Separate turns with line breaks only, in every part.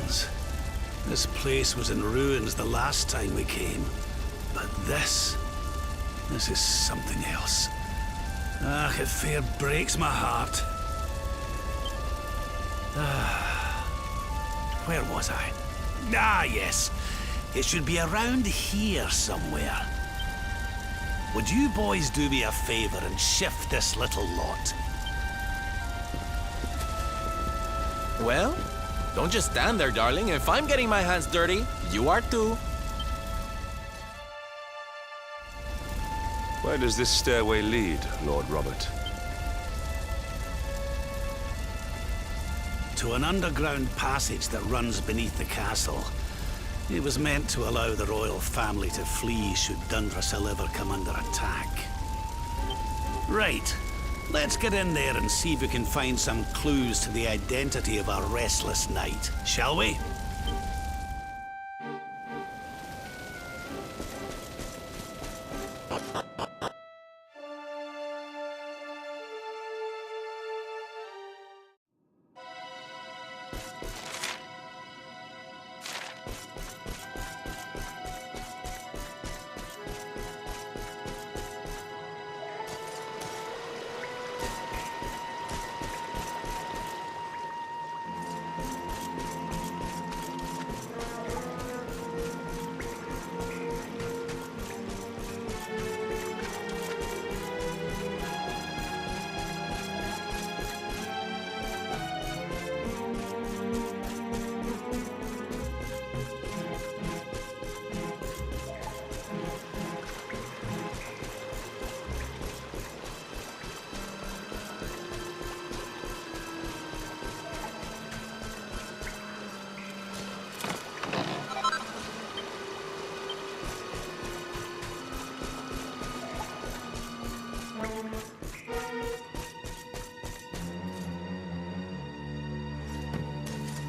things. This place was in ruins the last time we came. But this is something else. Ah, it fair breaks my heart. Where was I? Ah, yes. It should be around here somewhere. Would you boys do me a favor and shift this little lot?
Well, don't just stand there, darling. If I'm getting my hands dirty, you are too.
Where does this stairway lead, Lord Robert?
To an underground passage that runs beneath the castle. It was meant to allow the royal family to flee should Dundrasil ever come under attack. Right. Let's get in there and see if we can find some clues to the identity of our restless knight, shall we?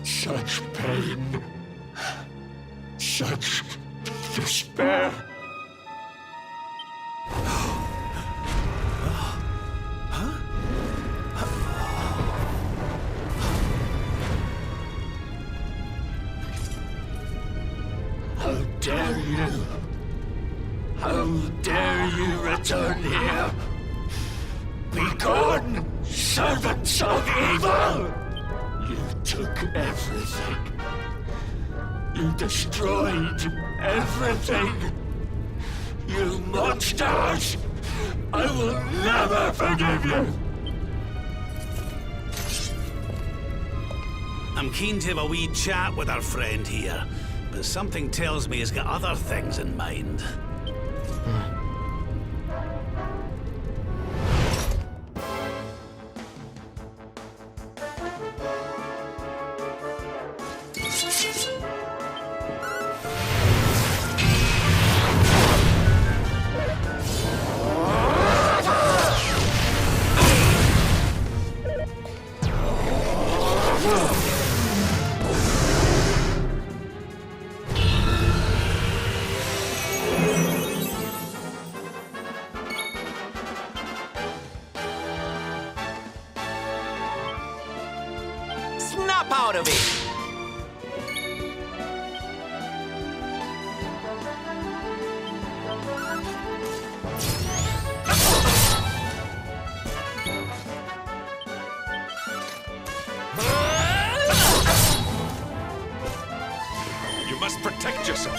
Such pain, such despair. How dare you? How dare you return here? Begone, servants of evil! You took everything. You destroyed everything. You monsters! I will never forgive you!
I'm keen to have a wee chat with our friend here, but something tells me he's got other things in mind.
Snap out of it!
You must protect yourself.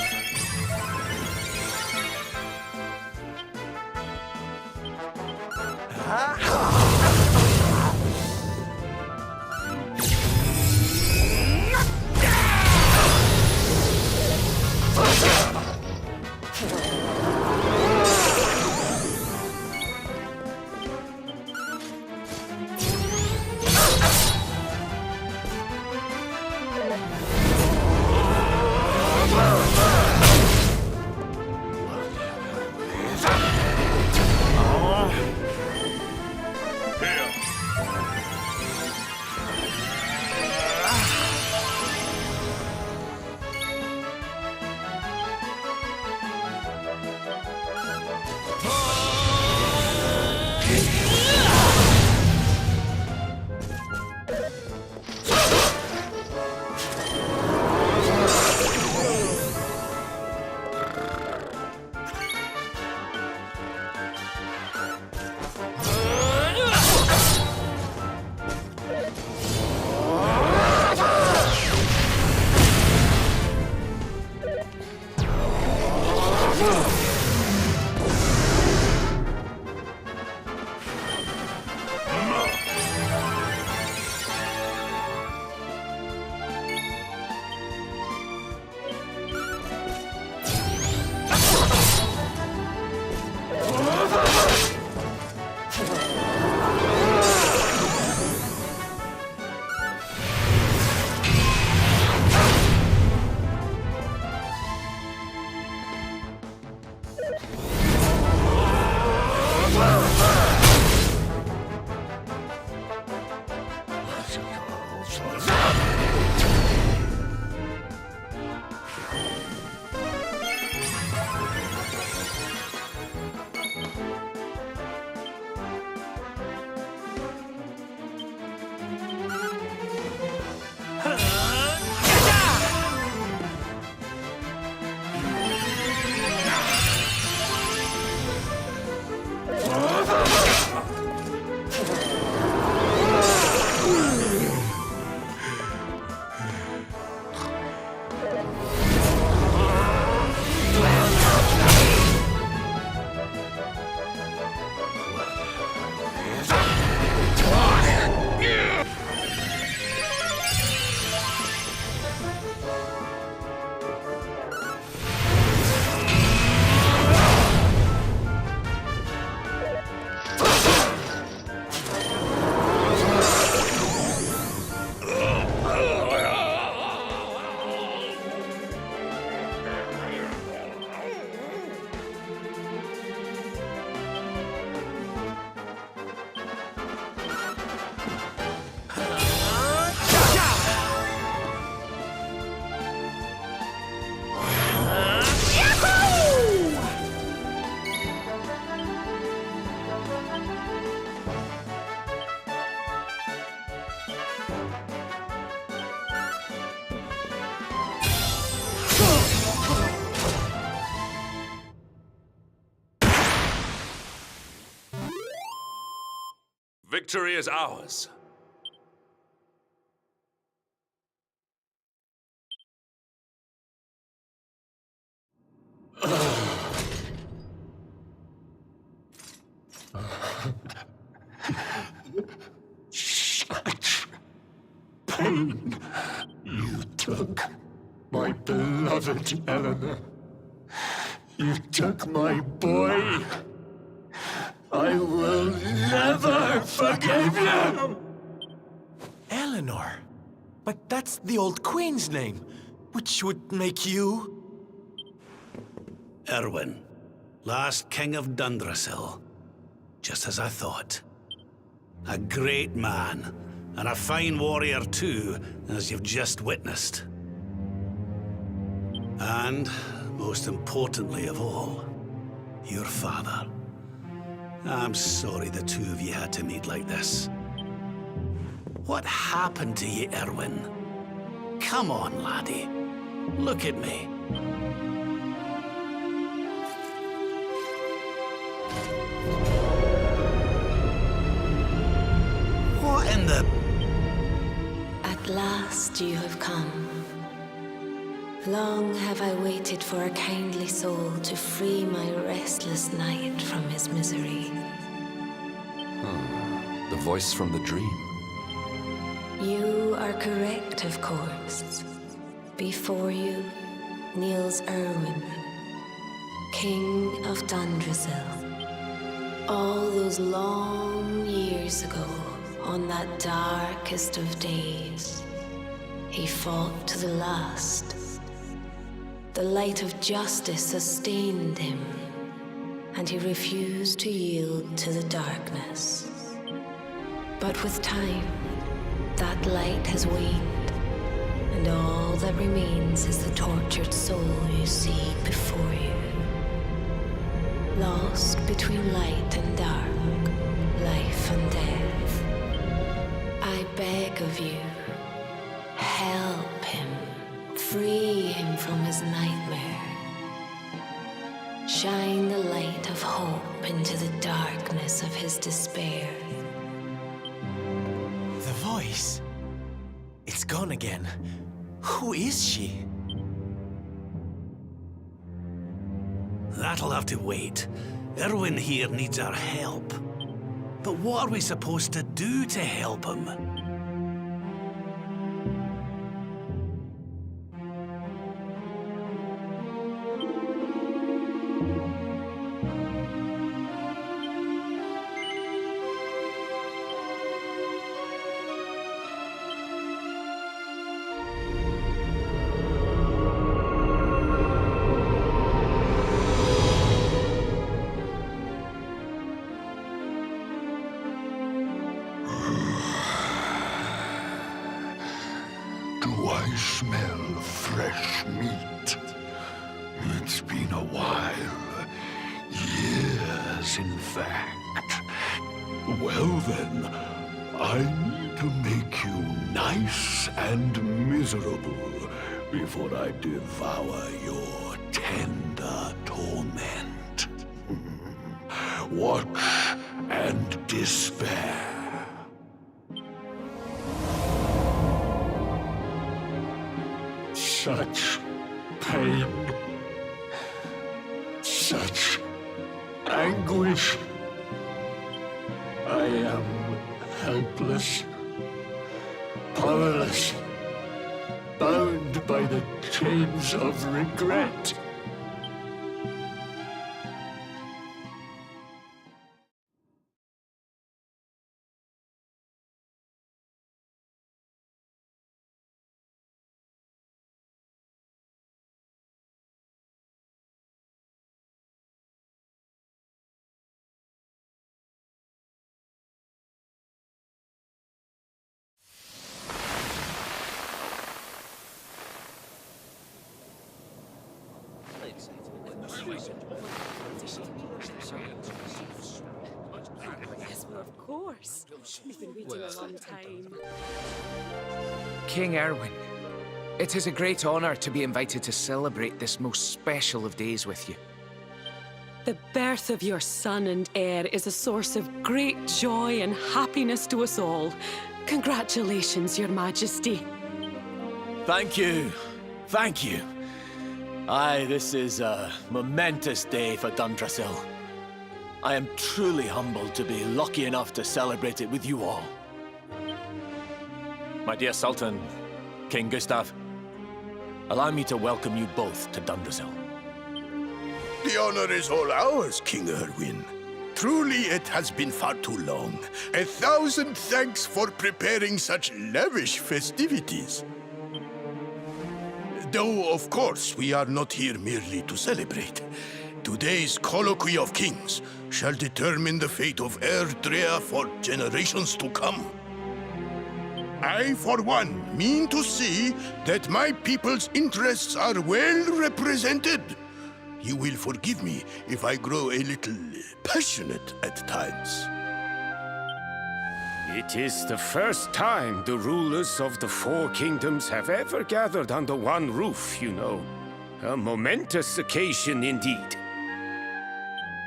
Victory is ours.
Such pain you took, my beloved Eleanor. You took my boy. I will never forgive you!
Eleanor. But that's the old queen's name, which would make you...
Erwin, last king of Dundrasil. Just as I thought. A great man, and a fine warrior too, as you've just witnessed. And, most importantly of all, your father. I'm sorry the two of you had to meet like this. What happened to you, Erwin? Come on, laddie. Look at me. What in the...
At last you have come. Long have I waited for a kindly soul to free my restless knight from his misery.
The voice from the dream.
You are correct, of course. Before you kneels Erwin, King of Dundrasil. All those long years ago, on that darkest of days, he fought to the last. The light of justice sustained him, and he refused to yield to the darkness. But with time, that light has waned, and all that remains is the tortured soul you see before you. Lost between light and dark, life and death. I beg of you, help him. Free him from his nightmare. Shine the light of hope into the darkness of his despair.
The voice. It's gone again. Who is she?
That'll have to wait. Erwin here needs our help. But what are we supposed to do to help him?
I smell fresh meat. It's been a while. Years, in fact. Well then, I need to make you nice and miserable before I devour your tender torment. Watch and despair. Such pain. Such anguish. I am helpless, powerless, bound by the chains of regret.
Yes, well, of course. We've been waiting a long time.
King Erwin, it is a great honor to be invited to celebrate this most special of days with you.
The birth of your son and heir is a source of great joy and happiness to us all. Congratulations, Your Majesty.
Thank you. Thank you. Aye, this is a momentous day for Dundrasil. I am truly humbled to be lucky enough to celebrate it with you all. My dear Sultan, King Gustav, allow me to welcome you both to Dundrasil.
The honor is all ours, King Erwin. Truly, it has been far too long. 1,000 thanks for preparing such lavish festivities. Though, of course, we are not here merely to celebrate. Today's Colloquy of Kings shall determine the fate of Erdrea for generations to come. I, for one, mean to see that my people's interests are well represented. You will forgive me if I grow a little passionate at times.
It is the first time the rulers of the Four Kingdoms have ever gathered under one roof, you know. A momentous occasion indeed.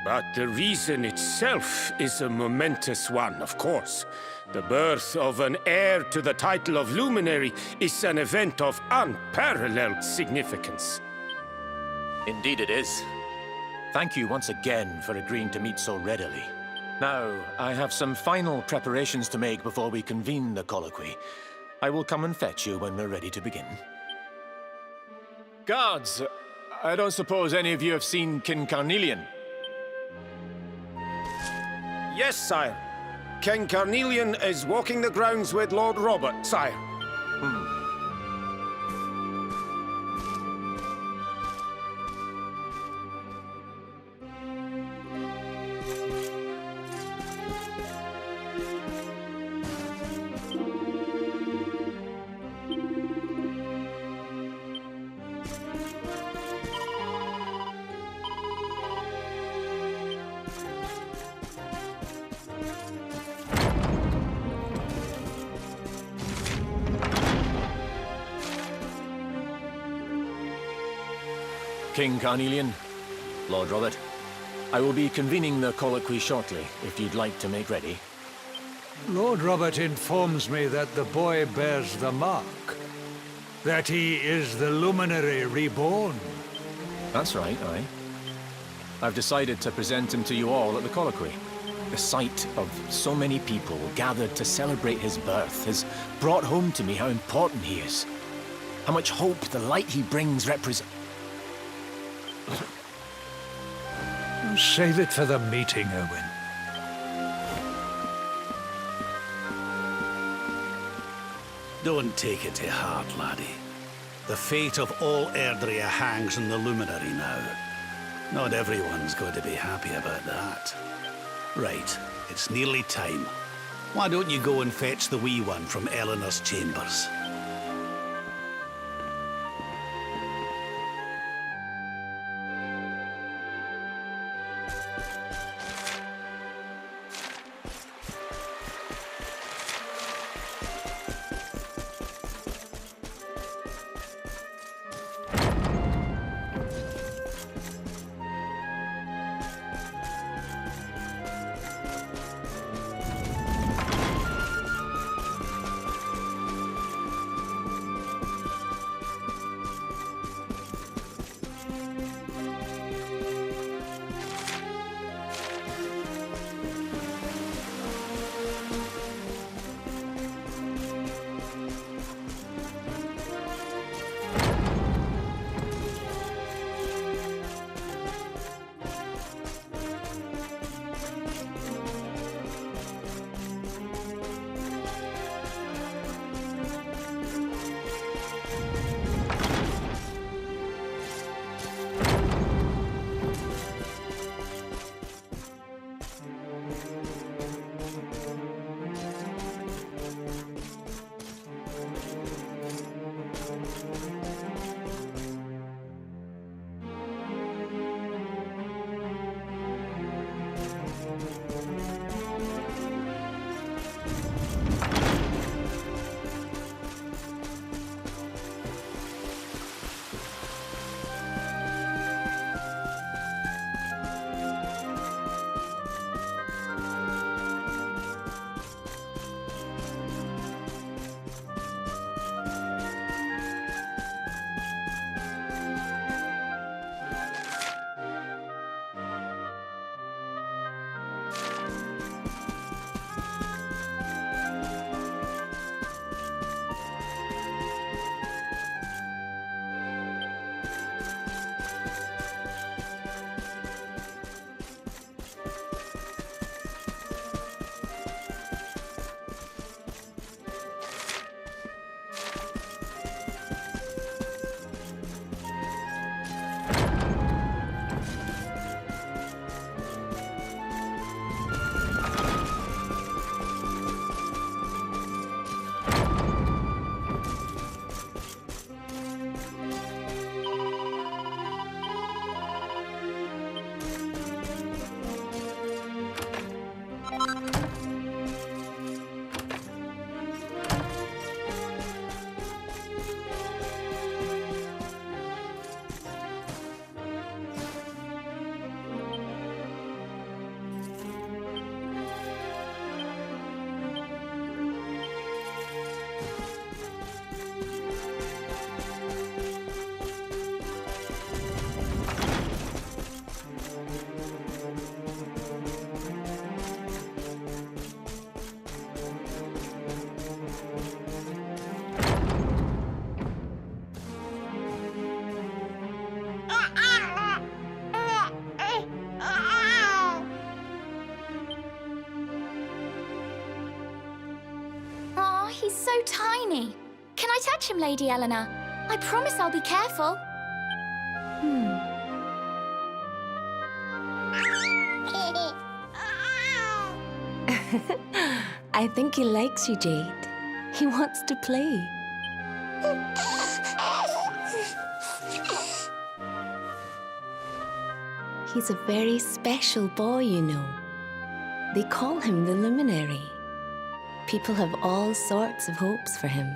But the reason itself is a momentous one, of course. The birth of an heir to the title of Luminary is an event of unparalleled significance.
Indeed it is. Thank you once again for agreeing to meet so readily. Now, I have some final preparations to make before we convene the colloquy. I will come and fetch you when we're ready to begin. Guards, I don't suppose any of you have seen King Carnelian?
Yes, sire. King Carnelian is walking the grounds with Lord Robert, sire.
King Carnelian, Lord Robert, I will be convening the colloquy shortly, if you'd like to make ready.
Lord Robert informs me that the boy bears the mark. That he is the Luminary reborn.
That's right, aye. I've decided to present him to you all at the colloquy. The sight of so many people gathered to celebrate his birth has brought home to me how important he is. How much hope the light he brings represents.
Save it for the meeting, Erwin.
Don't take it to heart, laddie. The fate of all Erdrea hangs on the Luminary now. Not everyone's going to be happy about that. Right, it's nearly time. Why don't you go and fetch the wee one from Eleanor's chambers?
he's so tiny. Can I touch him, Lady Eleanor? I promise I'll be careful.
I think he likes you, Jade. He wants to play. He's a very special boy, you know. They call him the Luminary. People have all sorts of hopes for him.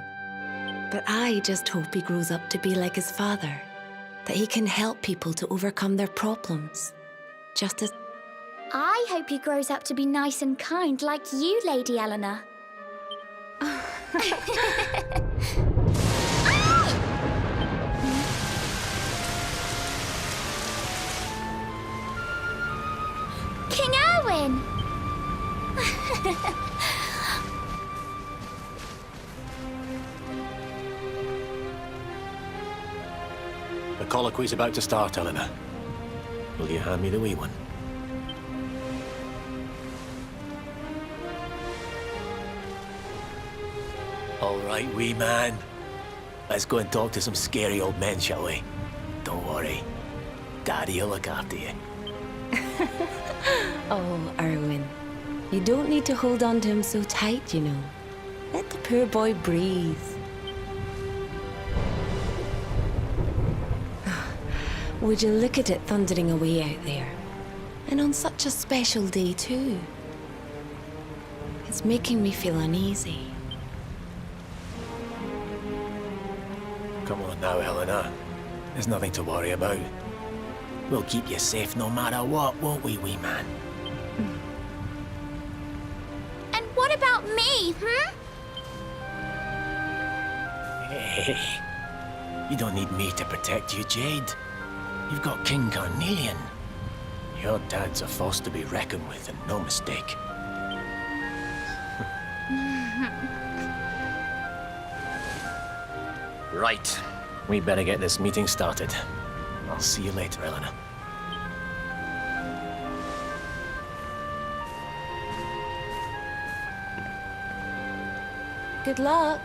But I just hope he grows up to be like his father, that he can help people to overcome their problems. Just as...
I hope he grows up to be nice and kind like you, Lady Eleanor. King Erwin!
The colloquy's about to start, Eleanor. Will you hand me the wee one? All right, wee man. Let's go and talk to some scary old men, shall we? Don't worry. Daddy'll look after you.
Oh, Erwin. You don't need to hold on to him so tight, you know. Let the poor boy breathe. Would you look at it thundering away out there? And on such a special day, too. It's making me feel uneasy.
Come on now, Eleanor. There's nothing to worry about. We'll keep you safe no matter what, won't we, wee man?
And what about me,
Hey, you don't need me to protect you, Jade. You've got King Carnelian. Your dad's a force to be reckoned with, and no mistake. Right. We better get this meeting started. I'll see you later, Eleanor.
Good luck.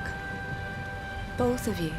Both of you.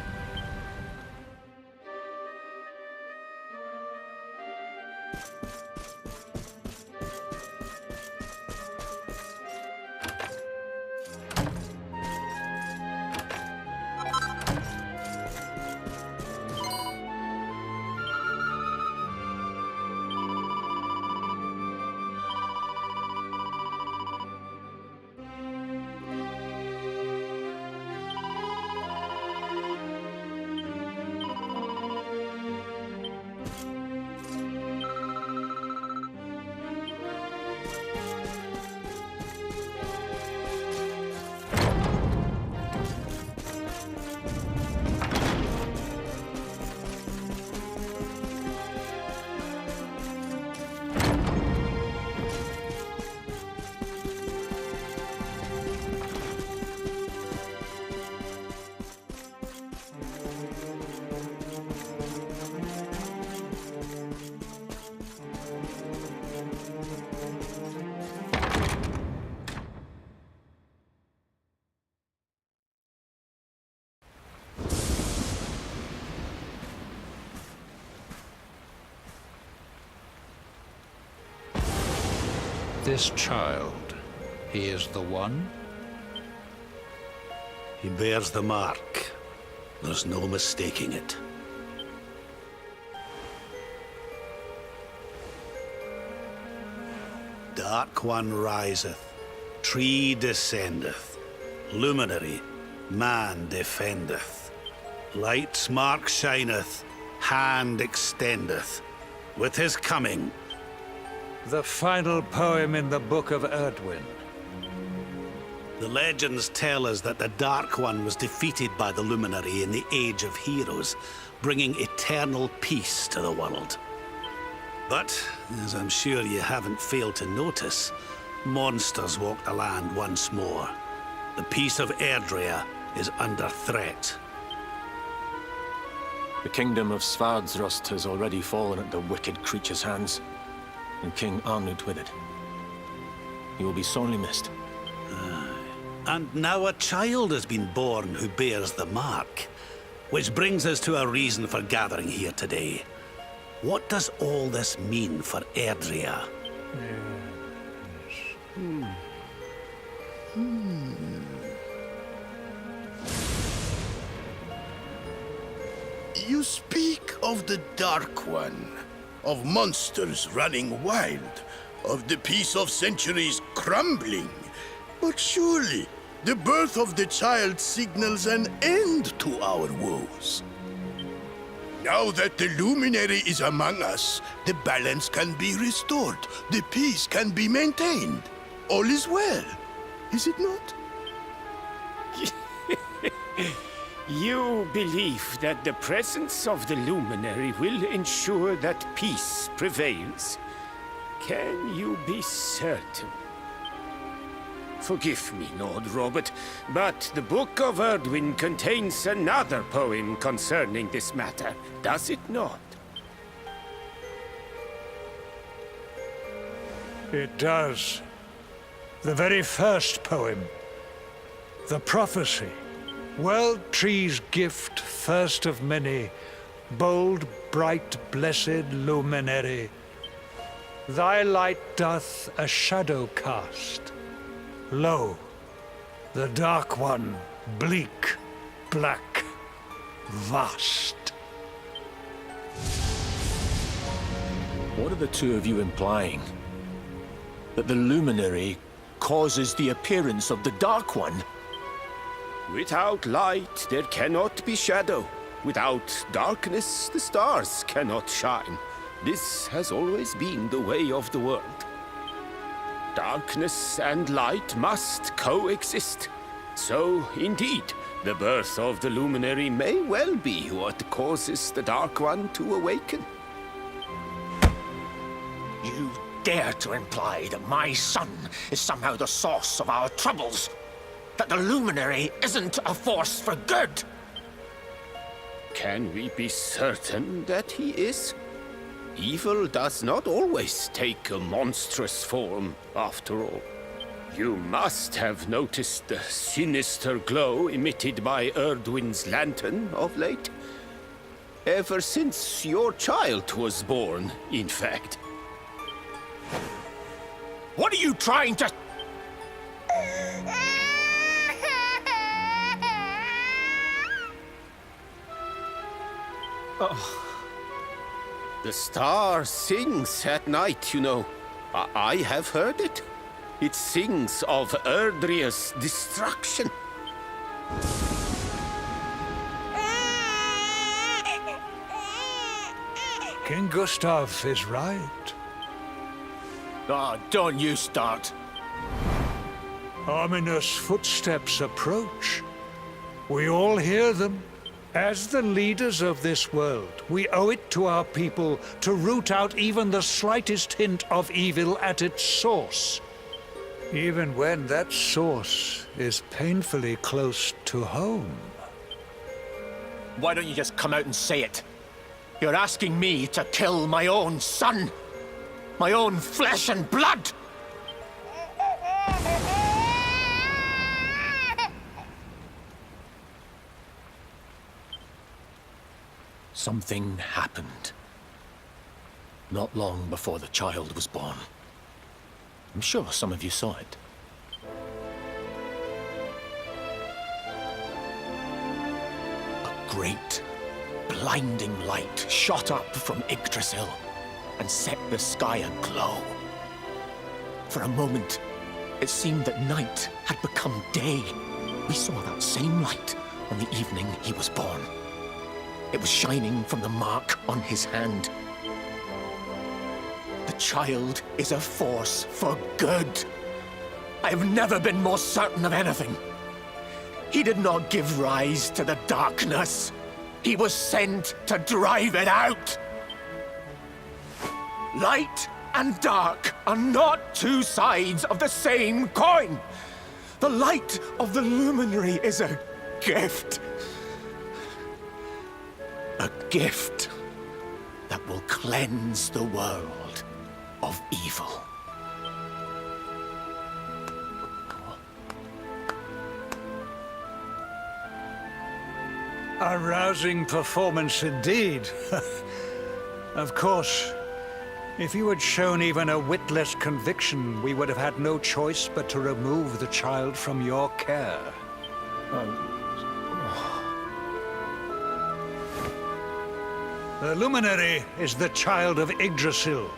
This child, he is the one?
He bears the mark. There's no mistaking it. Dark One riseth, tree descendeth, luminary, man defendeth. Light's mark shineth, hand extendeth. With his coming,
The final poem in the Book of Erdwin.
the legends tell us that the Dark One was defeated by the Luminary in the Age of Heroes, bringing eternal peace to the world. But, as I'm sure you haven't failed to notice, monsters walk the land once more. The peace of Erdrea is under threat.
The kingdom of Svardsrust has already fallen at the wicked creature's hands, and King Arnut with it. He will be sorely missed.
And now a child has been born who bears the mark. Which brings us to our reason for gathering here today. What does all this mean for Erdrea?
You speak of the Dark One, of monsters running wild, of the peace of centuries crumbling. But surely, the birth of the child signals an end to our woes. Now that the luminary is among us, the balance can be restored, the peace can be maintained. All is well, is it not?
You believe that the presence of the luminary will ensure that peace prevails? Can you be certain? Forgive me, Lord Robert, but the Book of Erdwin contains another poem concerning this matter, does it not?
It does. The very first poem. The prophecy. World tree's gift, first of many. Bold, bright, blessed luminary. Thy light doth a shadow cast. Lo, the Dark One, bleak, black, vast.
What are the two of you implying? That the luminary causes the appearance of the Dark One?
Without light, there cannot be shadow. Without darkness, the stars cannot shine. This has always been the way of the world. Darkness and light must coexist. So, indeed, the birth of the luminary may well be what causes the Dark One to awaken.
You dare to imply that my son is somehow the source of our troubles? That the luminary isn't a force for good?
Can we be certain that he is? Evil does not always take a monstrous form, after all. You must have noticed the sinister glow emitted by Erdwin's lantern of late. Ever since your child was born, in fact.
What are you trying to...
Oh. The star sings at night, you know. I have heard it. It sings of Erdrea's destruction.
King Gustav is right.
Ah, don't you start.
Ominous footsteps approach. We all hear them. As the leaders of this world, we owe it to our people to root out even the slightest hint of evil at its source. Even when that source is painfully close to home.
Why don't you just come out and say it? You're asking me to kill my own son. My own flesh and blood. Something happened. Not long before the child was born. I'm sure some of you saw it. A great, blinding light shot up from Yggdrasil and set the sky aglow. For a moment, it seemed that night had become day. We saw that same light on the evening he was born. It was shining from the mark on his hand. The child is a force for good. I have never been more certain of anything. He did not give rise to the darkness. He was sent to drive it out. Light and dark are not two sides of the same coin. The light of the luminary is a gift. A gift that will cleanse the world of evil.
A rousing performance indeed. Of course, if you had shown even a whit less conviction, we would have had no choice but to remove the child from your care. The Luminary is the child of Yggdrasil.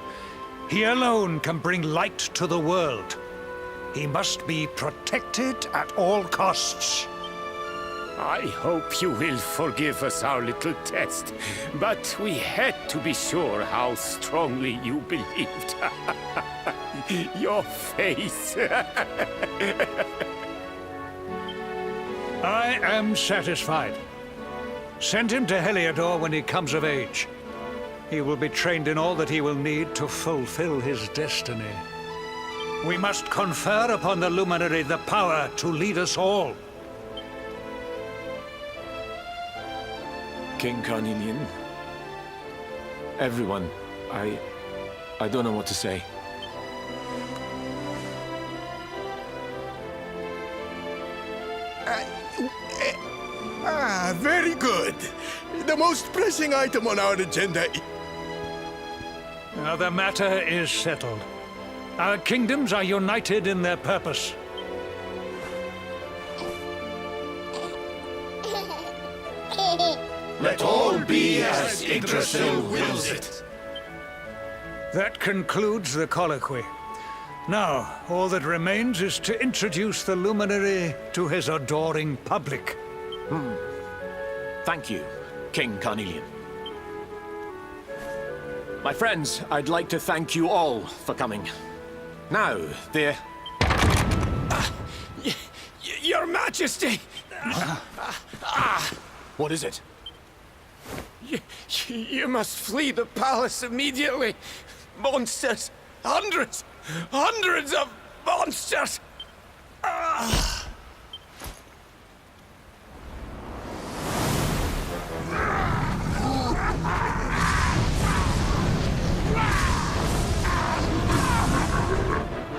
He alone can bring light to the world. He must be protected at all costs.
I hope you will forgive us our little test, but we had to be sure how strongly you believed. Your face.
I am satisfied. Send him to Heliodor when he comes of age. He will be trained in all that he will need to fulfill his destiny. We must confer upon the Luminary the power to lead us all.
King Carnelian. Everyone. I don't know what to say.
Very good. The most pressing item on our agenda.
Now the matter is settled. Our kingdoms are united in their purpose.
Let all be as Yggdrasil wills it.
That concludes the colloquy. Now, all that remains is to introduce the Luminary to his adoring public.
Thank you, King Carnelian. My friends, I'd like to thank you all for coming. Now,
Your Majesty!
what is it?
You must flee the palace immediately. Monsters! Hundreds of monsters!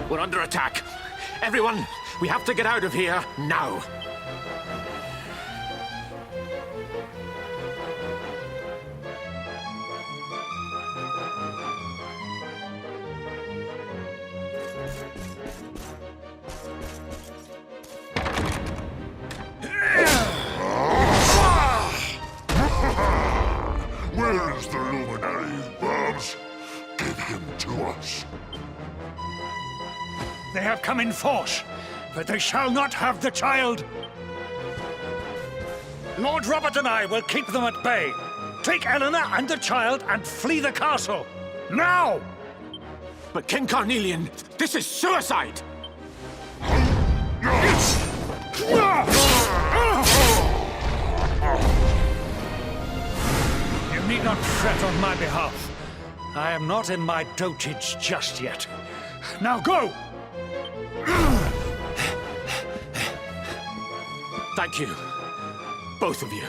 We're under attack. Everyone, we have to get out of here now.
Where is the Luminary, Babs? Give him to us.
They have come in force, but they shall not have the child. Lord Robert and I will keep them at bay. Take Eleanor and the child and flee the castle. Now!
But King Carnelian, this is suicide!
You need not fret on my behalf. I am not in my dotage just yet. Now go!
Thank you, both of you.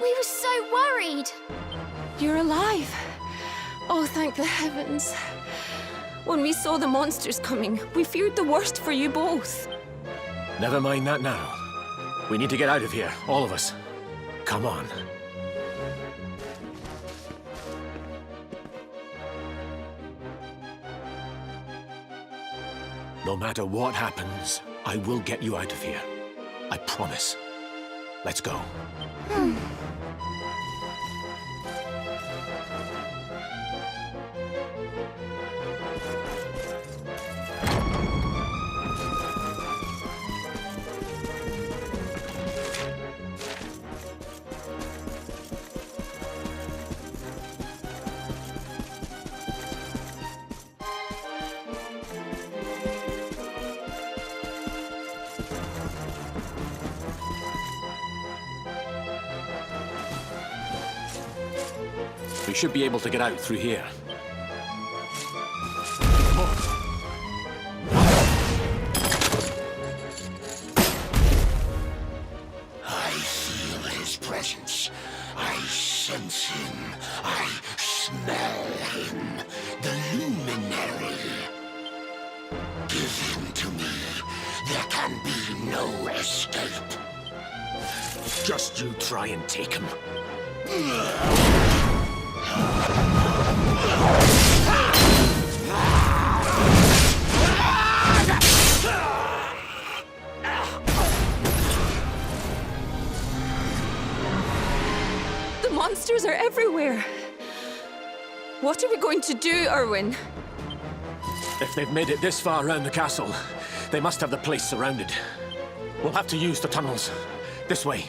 We were so worried.
You're alive. Oh, thank the heavens. When we saw the monsters coming, we feared the worst for you both.
Never mind that now. We need to get out of here, all of us. Come on. No matter what happens, I will get you out of here. I promise. Let's go. We should be able to get out through here.
I feel his presence. I sense him. I smell him. The luminary. Give him to me. There can be no escape.
Just you try and take him.
The monsters are everywhere. What are we going to do, Erwin?
If they've made it this far around the castle, they must have the place surrounded. We'll have to use the tunnels. This way.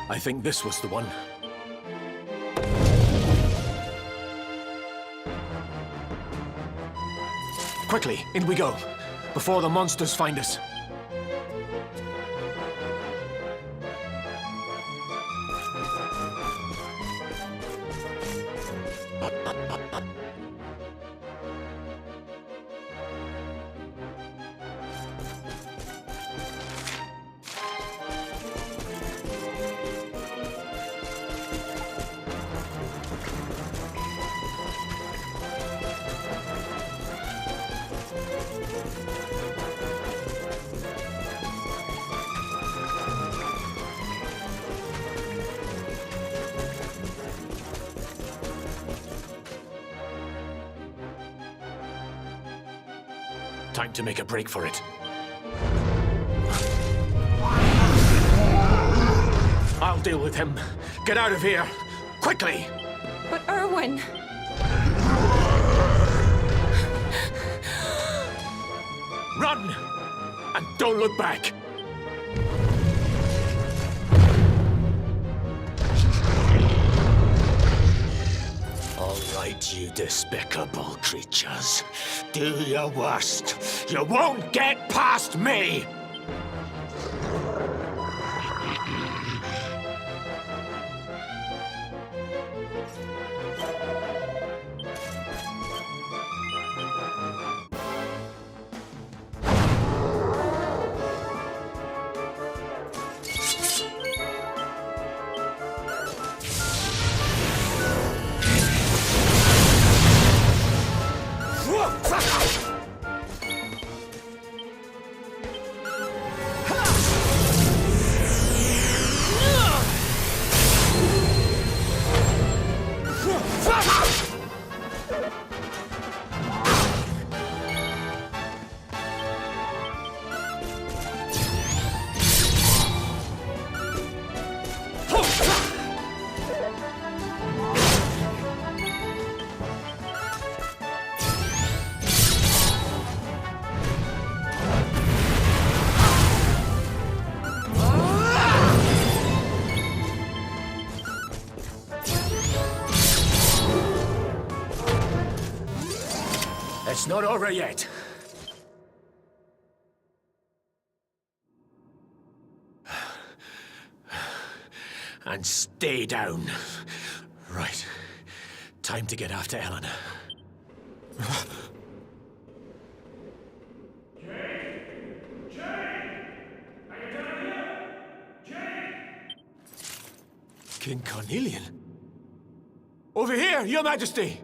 I think this was the one. Quickly, in we go, before the monsters find us. Time to make a break for it. I'll deal with him. Get out of here! Quickly!
But Erwin...
Run! And don't look back! All right, you despicable creatures. Do your worst. You won't get past me! It's not over yet. and stay down. Right. Time to get after Eleanor. King Carnelian? Over here, Your Majesty!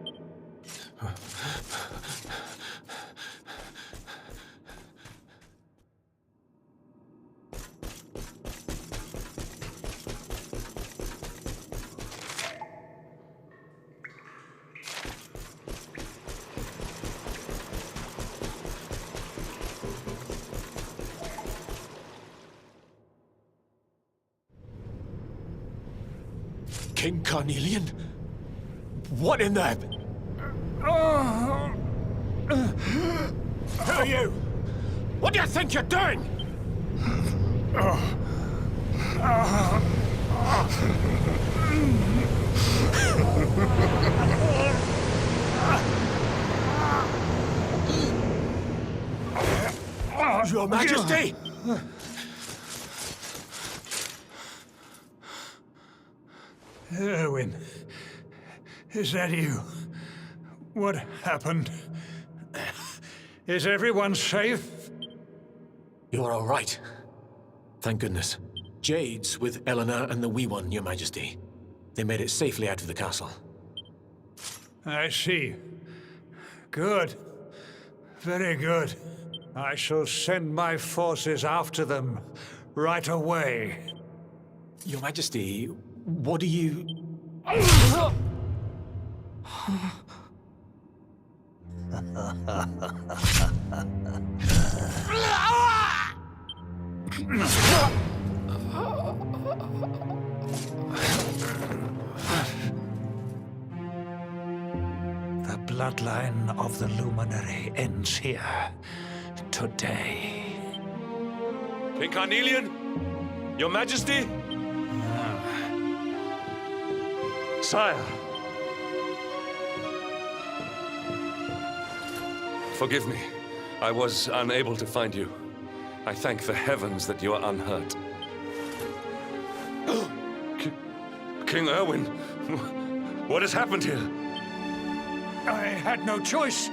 King Carnelian? What in the... Who are you? What do you think you're doing? Your Majesty!
Erwin, is that you? What happened? Is everyone safe?
You're all right. Thank goodness. Jade's with Eleanor and the Wee One, Your Majesty. They made it safely out of the castle.
I see. Good. Very good. I shall send my forces after them right away.
Your Majesty, what do you...
The bloodline of the Luminary ends here. Today.
King Carnelian? Your Majesty? Sire. Forgive me. I was unable to find you. I thank the heavens that you are unhurt. King Erwin, what has happened here?
I had no choice.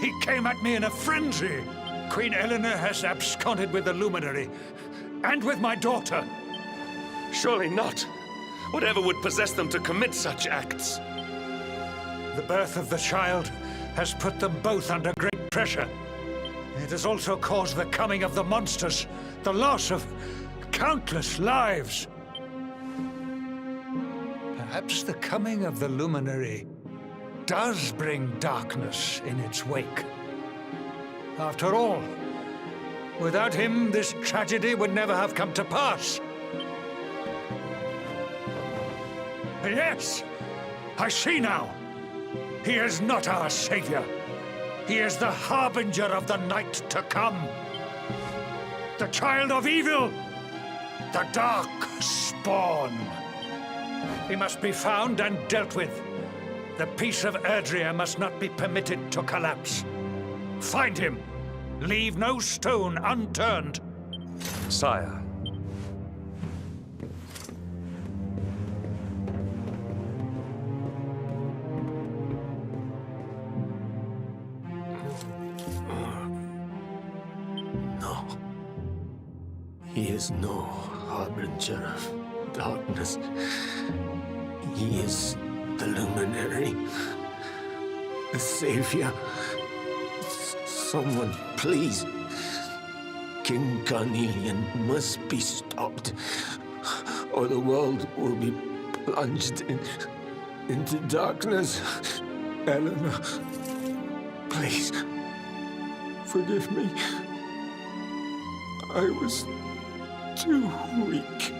He came at me in a frenzy. Queen Eleanor has absconded with the Luminary, and with my daughter.
Surely not. Whatever would possess them to commit such acts?
The birth of the child has put them both under great pressure. It has also caused the coming of the monsters, the loss of countless lives. Perhaps the coming of the Luminary does bring darkness in its wake. After all, without him, this tragedy would never have come to pass. Yes, I see now. He is not our savior. He is the harbinger of the night to come. The child of evil. The dark spawn. He must be found and dealt with. The peace of Erdrea must not be permitted to collapse. Find him. Leave no stone unturned.
Sire.
No. He is no harbinger of darkness. He is the Luminary. The Savior. Someone, please. King Carnelian must be stopped, or the world will be plunged into darkness. Eleanor, please, forgive me. I was too weak.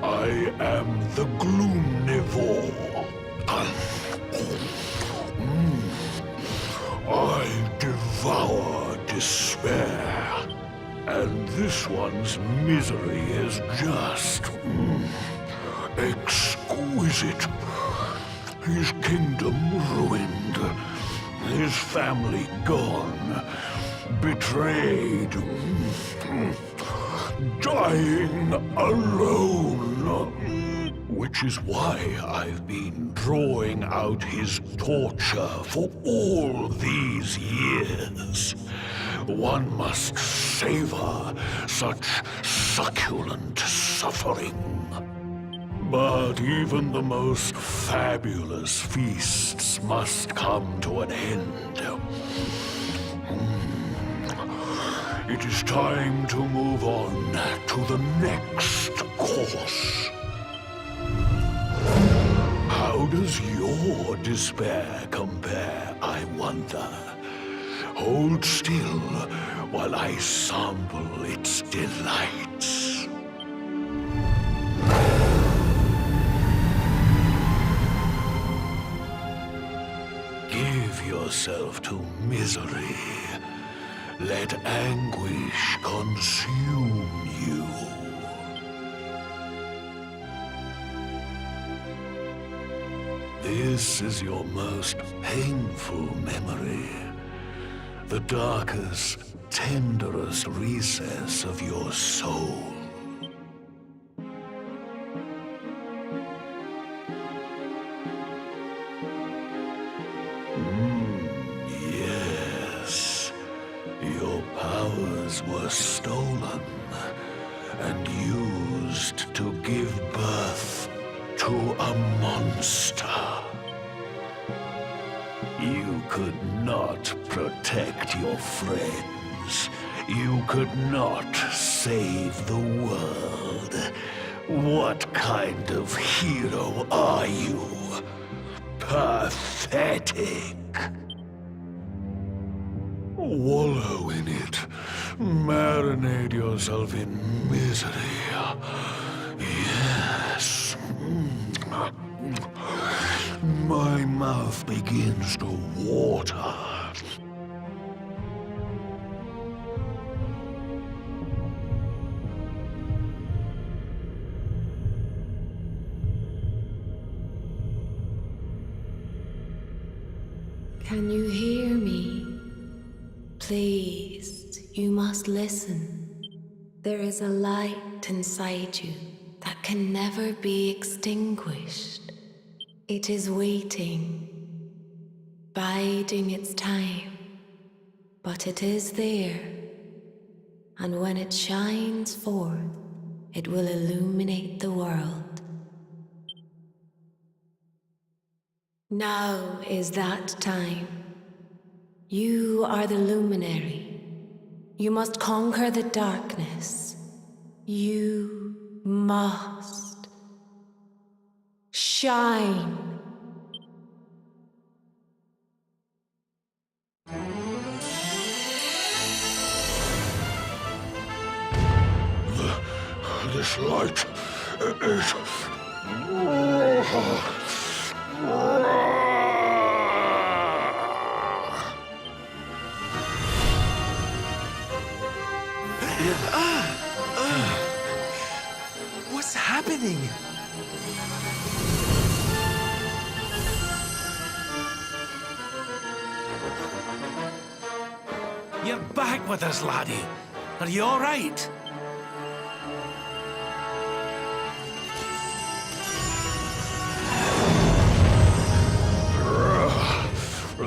I am the Gloomnivore.
devour despair. And this one's misery is just exquisite. His kingdom ruined, his family gone, betrayed, dying alone. Which is why I've been drawing out his torture for all these years. One must savor such succulent suffering. But even the most fabulous feasts must come to an end. It is time to move on to the next course. How does your despair compare, I wonder? Hold still while I sample its delights. Give yourself to misery. Let anguish consume you. This is your most painful memory. The darkest, tenderest recess of your soul. Yes. Your powers were stolen and used to give birth to a monster. You could not protect your friends. You could not save the world. What kind of hero are you? Pathetic. Wallow in it. Marinate yourself in misery. Yes. My mouth begins to water.
Can you hear me? Please, you must listen. There is a light inside you that can never be extinguished. It is waiting, biding its time, but it is there, and when it shines forth, it will illuminate the world. Now is that time. You are the luminary. You must conquer the darkness. You must shine.
This light is...
What's happening?
You're back with us, laddie. Are you all right?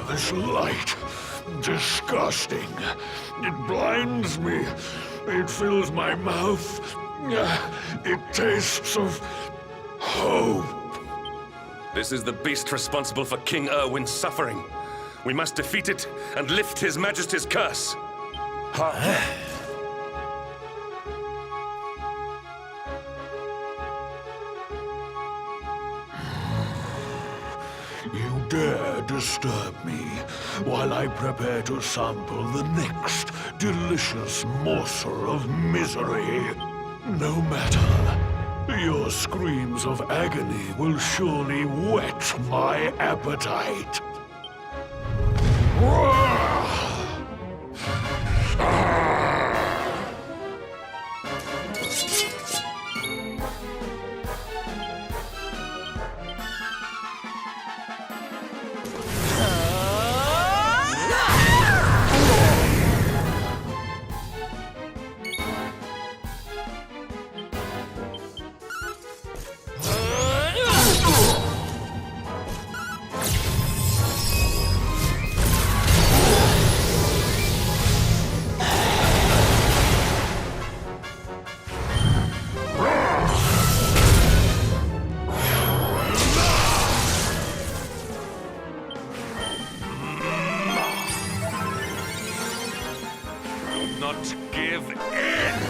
This light, disgusting. It blinds me. It fills my mouth. It tastes of hope.
This is the beast responsible for King Erwin's suffering. We must defeat it and lift His Majesty's curse.
You dare disturb me while I prepare to sample the next delicious morsel of misery. No matter. Your screams of agony will surely whet my appetite.
not give in!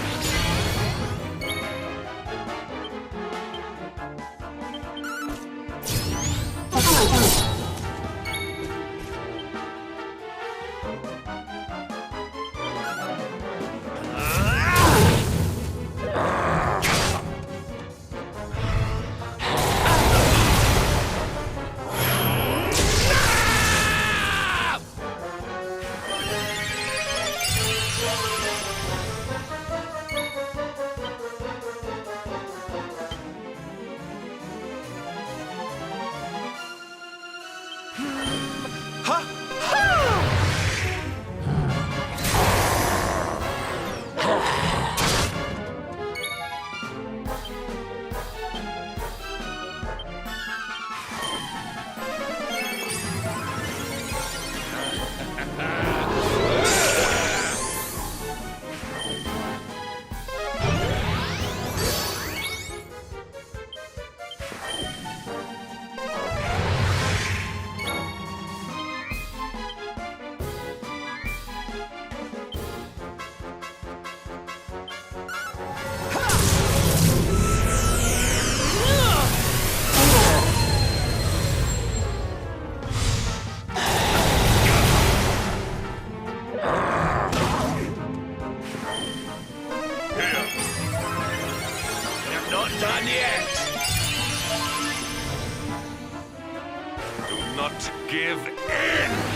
Done yet!
Do not give in!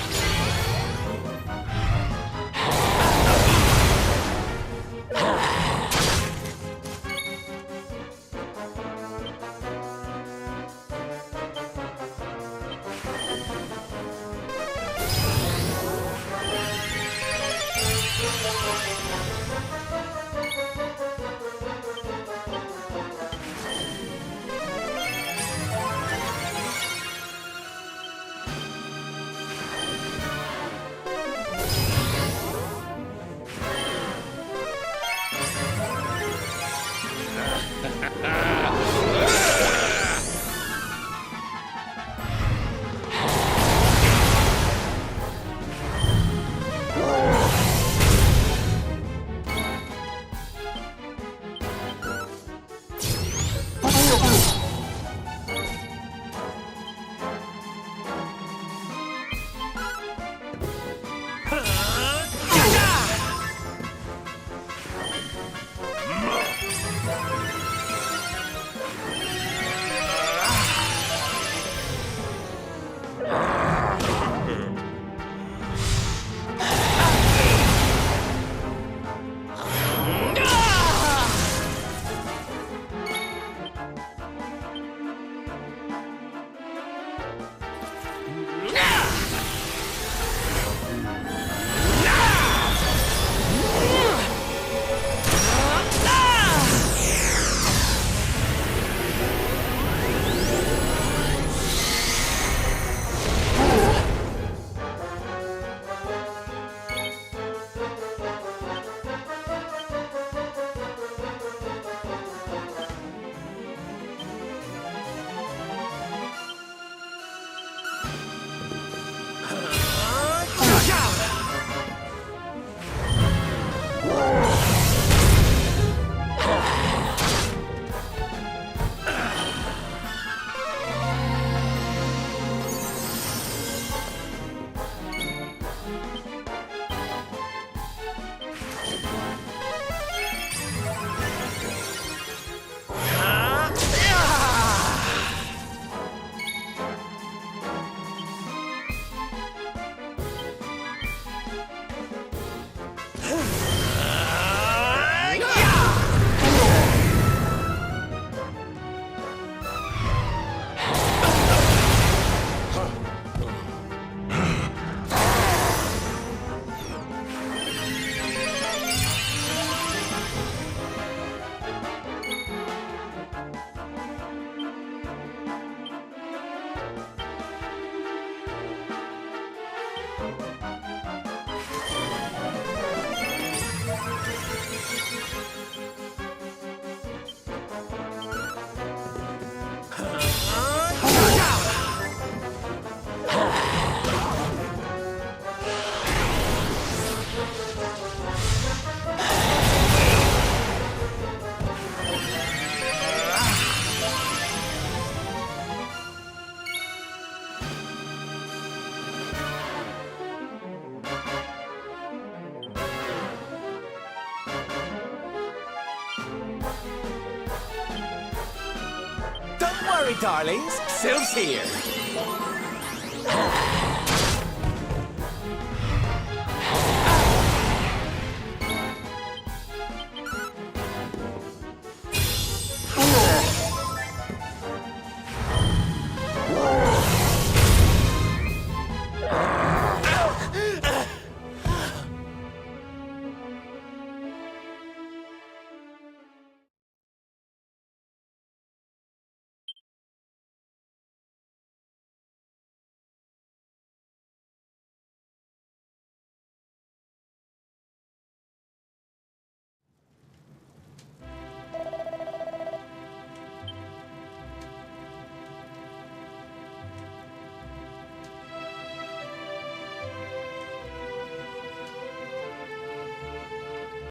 worry, darlings. Sylph's here.